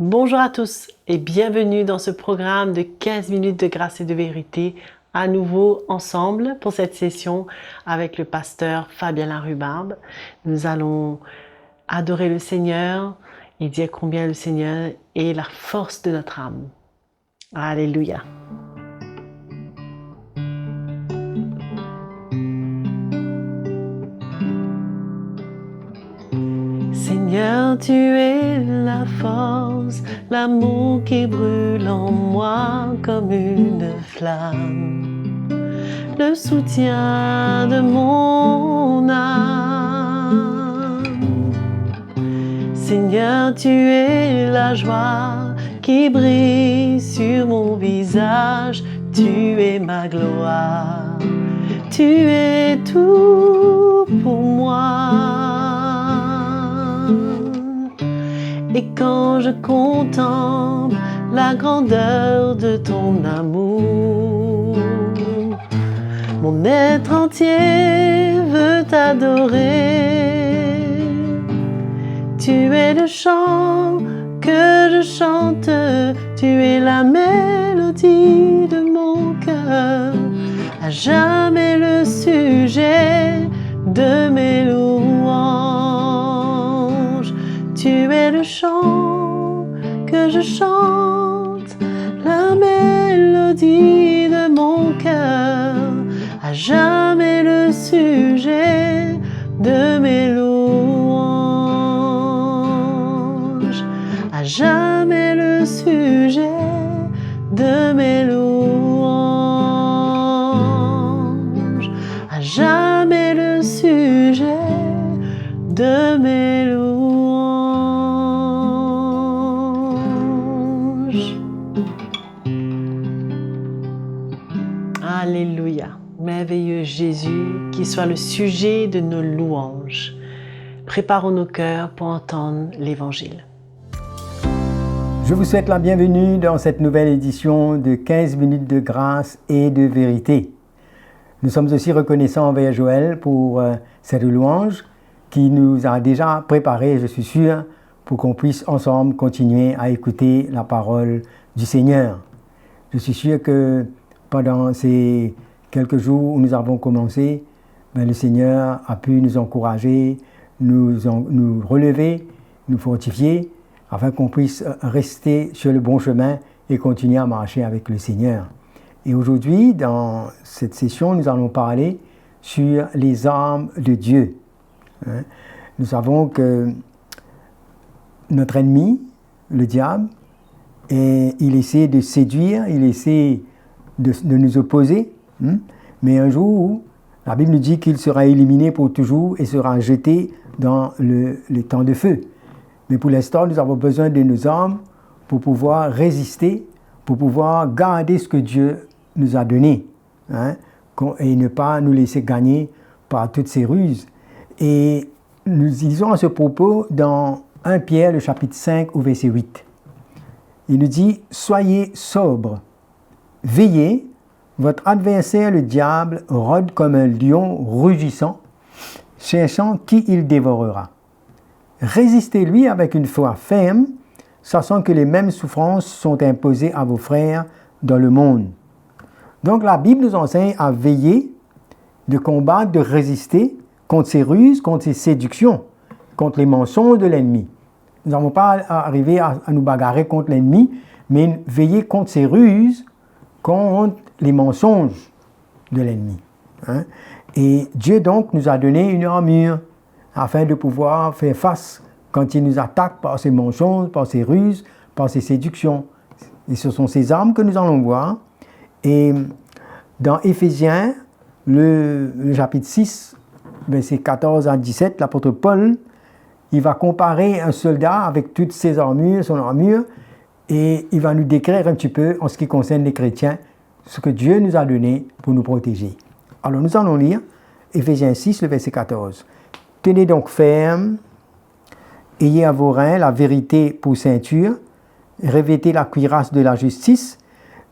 Bonjour à tous et bienvenue dans ce programme de 15 minutes de grâce et de vérité, à nouveau ensemble pour cette session avec le pasteur Fabien Larrubarbe. Nous allons adorer le Seigneur et dire combien le Seigneur est la force de notre âme. Alléluia. Seigneur, tu es la force, l'amour qui brûle en moi comme une flamme, le soutien de mon âme. Seigneur, tu es la joie qui brille sur mon visage, tu es ma gloire, tu es tout pour moi. Et quand je contemple la grandeur de ton amour, mon être entier veut t'adorer. Tu es le chant que je chante, tu es la mélodie de mon cœur, à jamais le sujet de mes louanges. Tu es le chant que je chante, la mélodie de mon cœur, à jamais le sujet de mes louanges, à jamais le sujet de mes louanges, à jamais le sujet de mes louanges. Alléluia, merveilleux Jésus, qui soit le sujet de nos louanges. Préparons nos cœurs pour entendre l'Évangile. Je vous souhaite la bienvenue dans cette nouvelle édition de 15 minutes de grâce et de vérité. Nous sommes aussi reconnaissants envers Joël pour cette louange qui nous a déjà préparé, je suis sûr, pour qu'on puisse ensemble continuer à écouter la parole du Seigneur. Je suis sûr que pendant ces quelques jours où nous avons commencé, le Seigneur a pu nous encourager, nous relever, nous fortifier, afin qu'on puisse rester sur le bon chemin et continuer à marcher avec le Seigneur. Et aujourd'hui, dans cette session, nous allons parler sur les armes de Dieu. Nous savons que notre ennemi, le diable, il essaie de séduire, il essaie de nous opposer, mais un jour, la Bible nous dit qu'il sera éliminé pour toujours et sera jeté dans le temps de feu. Mais pour l'instant, nous avons besoin de nos armes pour pouvoir résister, pour pouvoir garder ce que Dieu nous a donné, et ne pas nous laisser gagner par toutes ces ruses. Et nous lisons à ce propos dans 1 Pierre, le chapitre 5, au verset 8. Il nous dit « Soyez sobres, veillez, votre adversaire le diable rôde comme un lion rugissant, cherchant qui il dévorera. Résistez-lui avec une foi ferme, sachant que les mêmes souffrances sont imposées à vos frères dans le monde. » Donc la Bible nous enseigne à veiller, de combattre, de résister contre ces ruses, contre ces séductions, contre les mensonges de l'ennemi. Nous n'avons pas arrivé à nous bagarrer contre l'ennemi, mais veiller contre ces ruses, contre les mensonges de l'ennemi. Et Dieu donc nous a donné une armure afin de pouvoir faire face quand il nous attaque par ces mensonges, par ces ruses, par ces séductions. Et ce sont ces armes que nous allons voir. Et dans Éphésiens, le chapitre 6, versets 14 à 17, l'apôtre Paul, il va comparer un soldat avec toutes ses armures, son armure, et il va nous décrire un petit peu, en ce qui concerne les chrétiens, ce que Dieu nous a donné pour nous protéger. Alors nous allons lire Éphésiens 6, le verset 14. « Tenez donc ferme, ayez à vos reins la vérité pour ceinture, revêtez la cuirasse de la justice,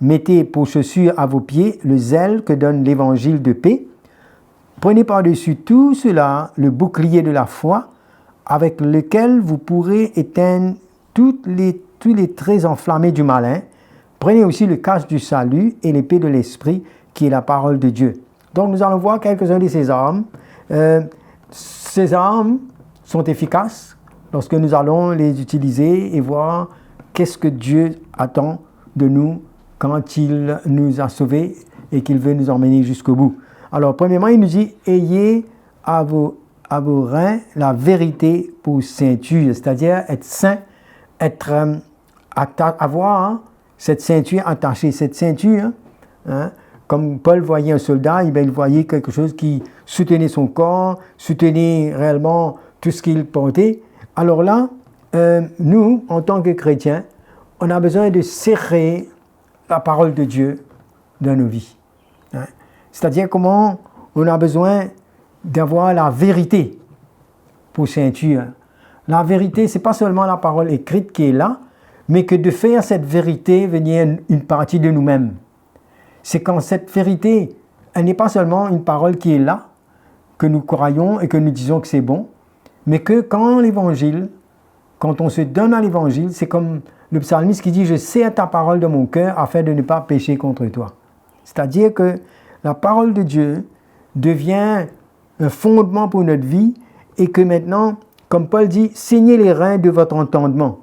mettez pour chaussure à vos pieds le zèle que donne l'évangile de paix. Prenez par-dessus tout cela le bouclier de la foi, avec lequel vous pourrez éteindre toutes les tous les traits enflammés du malin. Prenez aussi le casque du salut et l'épée de l'esprit, qui est la parole de Dieu. Donc nous allons voir quelques-uns de ces armes. Ces armes sont efficaces lorsque nous allons les utiliser et voir qu'est-ce que Dieu attend de nous quand il nous a sauvés et qu'il veut nous emmener jusqu'au bout. Alors, premièrement, il nous dit « Ayez à vos reins la vérité pour ceinture », c'est-à-dire être saint, avoir cette ceinture attachée. Cette ceinture, comme Paul voyait un soldat, il voyait quelque chose qui soutenait son corps, soutenait réellement tout ce qu'il portait. Alors là, nous, en tant que chrétiens, on a besoin de serrer la parole de Dieu dans nos vies. C'est-à-dire comment on a besoin d'avoir la vérité pour ceinture. La vérité, ce n'est pas seulement la parole écrite qui est là, mais que de faire cette vérité venir une partie de nous-mêmes. C'est quand cette vérité, elle n'est pas seulement une parole qui est là, que nous croyons et que nous disons que c'est bon, mais que quand on se donne à l'évangile, c'est comme le psalmiste qui dit « Je serre ta parole de mon cœur afin de ne pas pécher contre toi ». C'est-à-dire que la parole de Dieu devient un fondement pour notre vie et que maintenant, comme Paul dit, saignez les reins de votre entendement.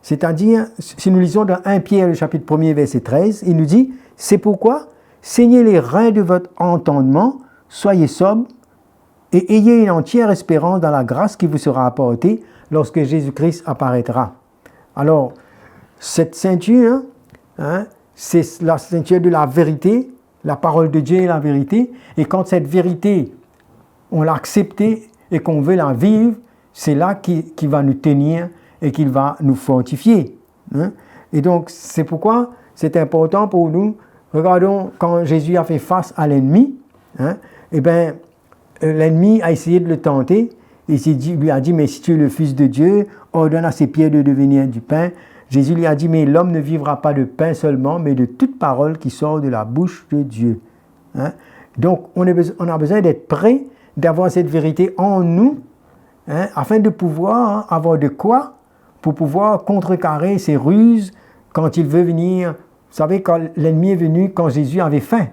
C'est-à-dire, si nous lisons dans 1 Pierre, le chapitre 1er, verset 13, il nous dit, c'est pourquoi, saignez les reins de votre entendement, soyez sobres et ayez une entière espérance dans la grâce qui vous sera apportée lorsque Jésus-Christ apparaîtra. Alors, cette ceinture, c'est la ceinture de la vérité, la parole de Dieu est la vérité, et quand cette vérité, on l'a acceptée et qu'on veut la vivre, c'est là qui va nous tenir et qui va nous fortifier. Et donc, c'est pourquoi c'est important pour nous. Regardons, quand Jésus a fait face à l'ennemi, l'ennemi a essayé de le tenter, et lui a dit, mais si tu es le Fils de Dieu, ordonne à ces pierres de devenir du pain. Jésus lui a dit, mais l'homme ne vivra pas de pain seulement, mais de toute parole qui sort de la bouche de Dieu. Donc, on a besoin d'être prêt, d'avoir cette vérité en nous, afin de pouvoir avoir de quoi, pour pouvoir contrecarrer ses ruses quand il veut venir. Vous savez, quand l'ennemi est venu, quand Jésus avait faim,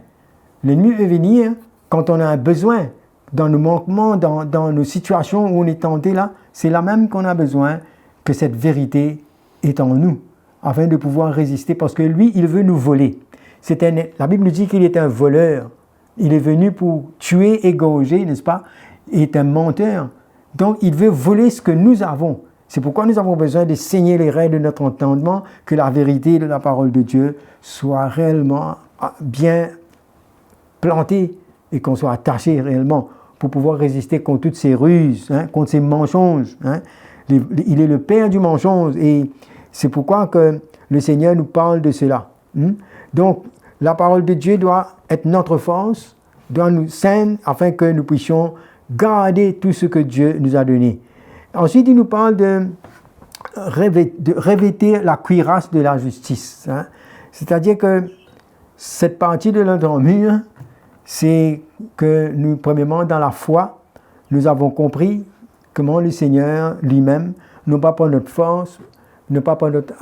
l'ennemi veut venir quand on a un besoin, dans nos manquements, dans nos situations où on est tenté là, c'est là même qu'on a besoin que cette vérité est en nous, afin de pouvoir résister, parce que lui, il veut nous voler. La Bible nous dit qu'il est un voleur. Il est venu pour tuer, égorger, n'est-ce pas? Il est un menteur. Donc, il veut voler ce que nous avons. C'est pourquoi nous avons besoin de saigner les reins de notre entendement, que la vérité de la parole de Dieu soit réellement bien plantée et qu'on soit attaché réellement pour pouvoir résister contre toutes ces ruses, contre ces mensonges. Il est le père du mensonge et c'est pourquoi que le Seigneur nous parle de cela. Donc, la parole de Dieu doit être notre force, doit nous saindre afin que nous puissions garder tout ce que Dieu nous a donné. Ensuite, il nous parle de revêtir la cuirasse de la justice. C'est-à-dire que cette partie de notre armure, c'est que nous, premièrement, dans la foi, nous avons compris comment le Seigneur lui-même, non pas par notre force, non pas par notre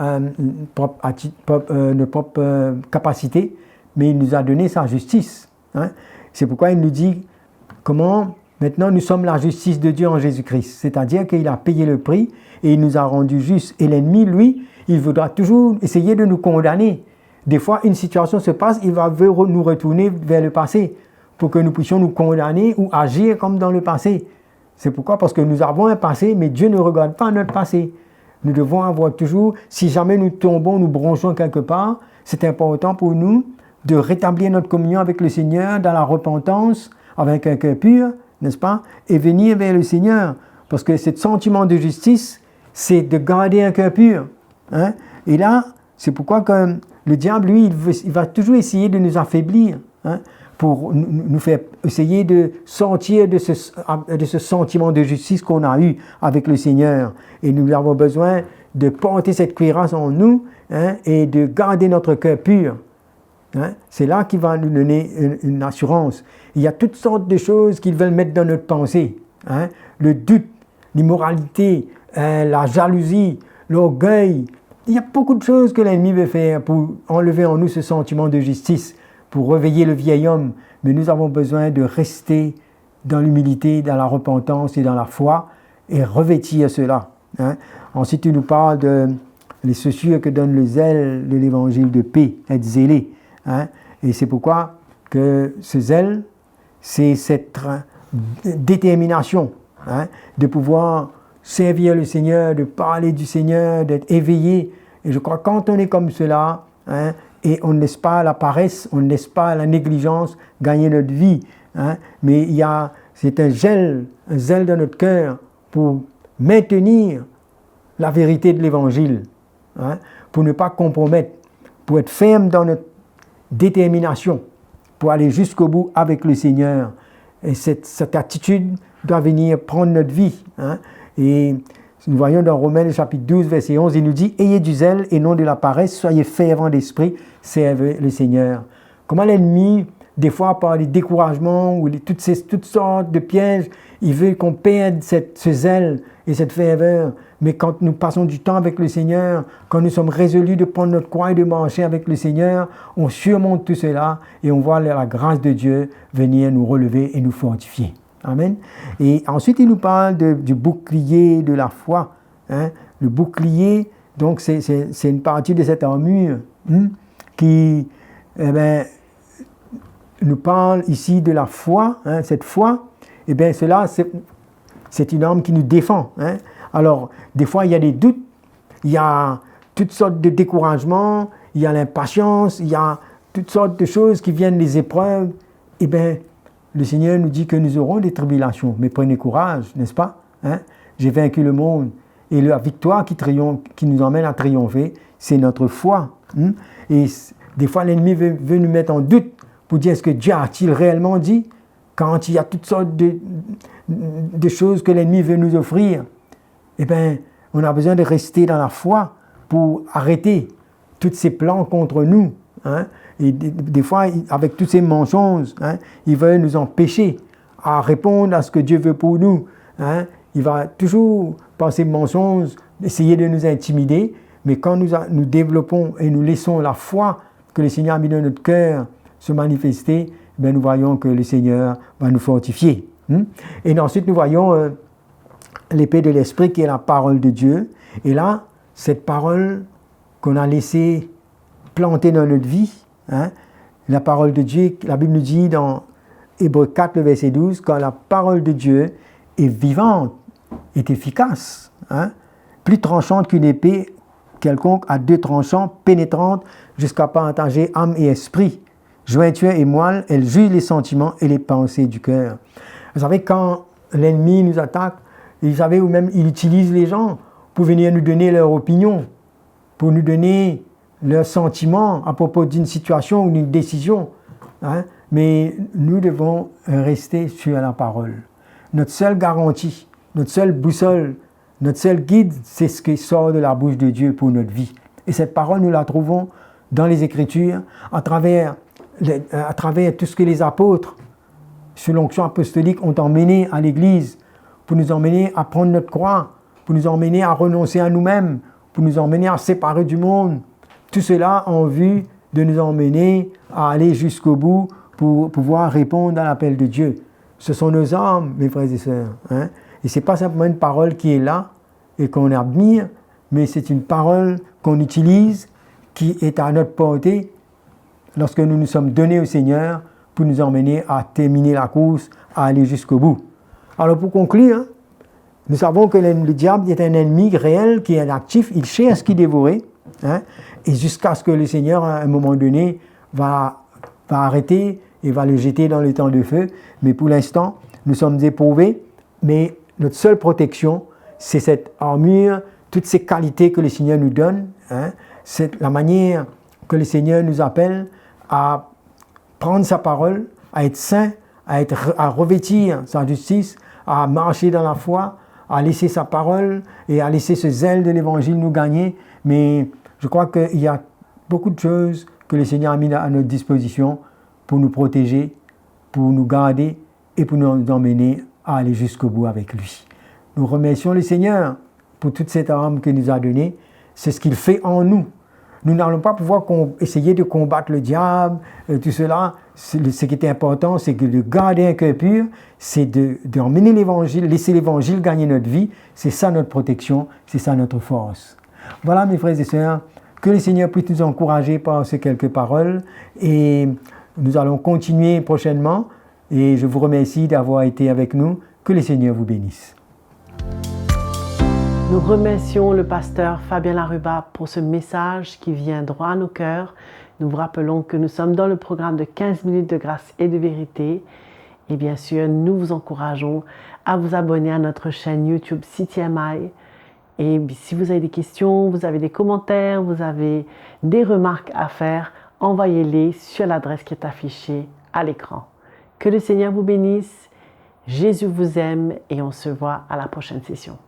propre capacité, mais il nous a donné sa justice. C'est pourquoi il nous dit comment maintenant nous sommes la justice de Dieu en Jésus-Christ. C'est-à-dire qu'il a payé le prix et il nous a rendus justes. Et l'ennemi, lui, il voudra toujours essayer de nous condamner. Des fois, une situation se passe, il va nous retourner vers le passé pour que nous puissions nous condamner ou agir comme dans le passé. C'est pourquoi? Parce que nous avons un passé, mais Dieu ne regarde pas notre passé. Nous devons avoir toujours, si jamais nous tombons, nous bronchons quelque part, c'est important pour nous de rétablir notre communion avec le Seigneur dans la repentance, avec un cœur pur, n'est-ce pas? Et venir vers le Seigneur. Parce que ce sentiment de justice, c'est de garder un cœur pur. Et là, c'est pourquoi que le diable, lui, il va toujours essayer de nous affaiblir, pour nous faire essayer de sortir de ce sentiment de justice qu'on a eu avec le Seigneur. Et nous avons besoin de porter cette cuirasse en nous, et de garder notre cœur pur. C'est là qu'il va nous donner une assurance. Il y a toutes sortes de choses qu'ils veulent mettre dans notre pensée. Le doute, l'immoralité, la jalousie, l'orgueil, il y a beaucoup de choses que l'ennemi veut faire pour enlever en nous ce sentiment de justice, pour réveiller le vieil homme. Mais nous avons besoin de rester dans l'humilité, dans la repentance et dans la foi et revêtir cela. Hein. Ensuite, il nous parle de les chaussures que donne le zèle de l'évangile de paix, être zélé. Hein. Et c'est pourquoi que ce zèle, c'est cette détermination, hein, de pouvoir servir le Seigneur, de parler du Seigneur, d'être éveillé. Et je crois que quand on est comme cela, hein, et on ne laisse pas la paresse, on ne laisse pas la négligence gagner notre vie, hein, mais c'est un zèle dans notre cœur pour maintenir la vérité de l'Évangile, hein, pour ne pas compromettre, pour être ferme dans notre détermination, pour aller jusqu'au bout avec le Seigneur. Et cette attitude doit venir prendre notre vie. Hein. Et nous voyons dans Romains chapitre 12, verset 11, il nous dit « Ayez du zèle et non de la paresse, soyez fervents d'esprit, servez le Seigneur. » Comment l'ennemi, des fois par les découragements ou toutes sortes de pièges, il veut qu'on perde ce zèle et cette ferveur. Mais quand nous passons du temps avec le Seigneur, quand nous sommes résolus de prendre notre croix et de marcher avec le Seigneur, on surmonte tout cela et on voit la grâce de Dieu venir nous relever et nous fortifier. Amen. Et ensuite, il nous parle du bouclier de la foi. Hein. Le bouclier, donc c'est une partie de cette armure qui nous parle ici de la foi. Hein. Cette foi, eh bien, cela, c'est une arme qui nous défend. Hein. Alors, des fois, il y a des doutes, il y a toutes sortes de découragements, il y a l'impatience, il y a toutes sortes de choses qui viennent des épreuves. Eh bien, le Seigneur nous dit que nous aurons des tribulations, mais prenez courage, n'est-ce pas? Hein? J'ai vaincu le monde. Et la victoire qui nous emmène à triompher, c'est notre foi. Hein? Et des fois, l'ennemi veut nous mettre en doute pour dire est-ce que Dieu a-t-il réellement dit? Quand il y a toutes sortes de choses que l'ennemi veut nous offrir, eh bien, on a besoin de rester dans la foi pour arrêter tous ces plans contre nous. Hein? Et des fois, avec tous ces mensonges, hein, il veut nous empêcher à répondre à ce que Dieu veut pour nous. Hein? Il va toujours, par ces mensonges, essayer de nous intimider. Mais quand nous développons et nous laissons la foi que le Seigneur a mis dans notre cœur se manifester, bien, nous voyons que le Seigneur va nous fortifier. Et ensuite, nous voyons l'épée de l'Esprit qui est la parole de Dieu. Et là, cette parole qu'on a laissée planter dans notre vie, hein, la parole de Dieu, la Bible nous dit dans Hébreux 4, le verset 12, quand la parole de Dieu est vivante, est efficace, hein, plus tranchante qu'une épée quelconque à deux tranchants, pénétrante jusqu'à partager âme et esprit, jointure et moelle, elle juge les sentiments et les pensées du cœur. Vous savez, quand l'ennemi nous attaque, vous savez, ou même il utilise les gens pour venir nous donner leur opinion, pour nous donner leurs sentiments à propos d'une situation ou d'une décision. Hein? Mais nous devons rester sur la parole. Notre seule garantie, notre seule boussole, notre seul guide, c'est ce qui sort de la bouche de Dieu pour notre vie. Et cette parole, nous la trouvons dans les Écritures, à travers tout ce que les apôtres, sous l'onction apostolique, ont emmené à l'Église, pour nous emmener à prendre notre croix, pour nous emmener à renoncer à nous-mêmes, pour nous emmener à séparer du monde. Tout cela en vue de nous emmener à aller jusqu'au bout pour pouvoir répondre à l'appel de Dieu. Ce sont nos armes, mes frères et sœurs. Hein? Et ce n'est pas simplement une parole qui est là et qu'on admire, mais c'est une parole qu'on utilise, qui est à notre portée lorsque nous nous sommes donnés au Seigneur pour nous emmener à terminer la course, à aller jusqu'au bout. Alors pour conclure, hein, nous savons que le diable est un ennemi réel qui est actif, il cherche qui dévorer, hein, et jusqu'à ce que le Seigneur, à un moment donné, va arrêter et va le jeter dans le temps de feu. Mais pour l'instant, nous sommes éprouvés, mais notre seule protection, c'est cette armure, toutes ces qualités que le Seigneur nous donne, hein, c'est la manière que le Seigneur nous appelle à prendre sa parole, à être saint, à revêtir sa justice, à marcher dans la foi, à laisser sa parole et à laisser ce zèle de l'Évangile nous gagner. Mais je crois qu'il y a beaucoup de choses que le Seigneur a mis à notre disposition pour nous protéger, pour nous garder et pour nous emmener à aller jusqu'au bout avec lui. Nous remercions le Seigneur pour toute cette arme qu'il nous a donnée. c'est ce qu'il fait en nous. Nous n'allons pas pouvoir essayer de combattre le diable, tout cela. Ce qui était important, c'est que de garder un cœur pur, c'est d'emmener l'évangile, laisser l'évangile gagner notre vie. C'est ça notre protection, c'est ça notre force. Voilà mes frères et sœurs, que le Seigneur puisse nous encourager par ces quelques paroles et nous allons continuer prochainement et je vous remercie d'avoir été avec nous. Que le Seigneur vous bénisse. Nous remercions le pasteur Fabien Larubard pour ce message qui vient droit à nos cœurs. Nous vous rappelons que nous sommes dans le programme de 15 minutes de grâce et de vérité. Et bien sûr, nous vous encourageons à vous abonner à notre chaîne YouTube CTMI. Et si vous avez des questions, vous avez des commentaires, vous avez des remarques à faire, envoyez-les sur l'adresse qui est affichée à l'écran. Que le Seigneur vous bénisse. Jésus vous aime et on se voit à la prochaine session.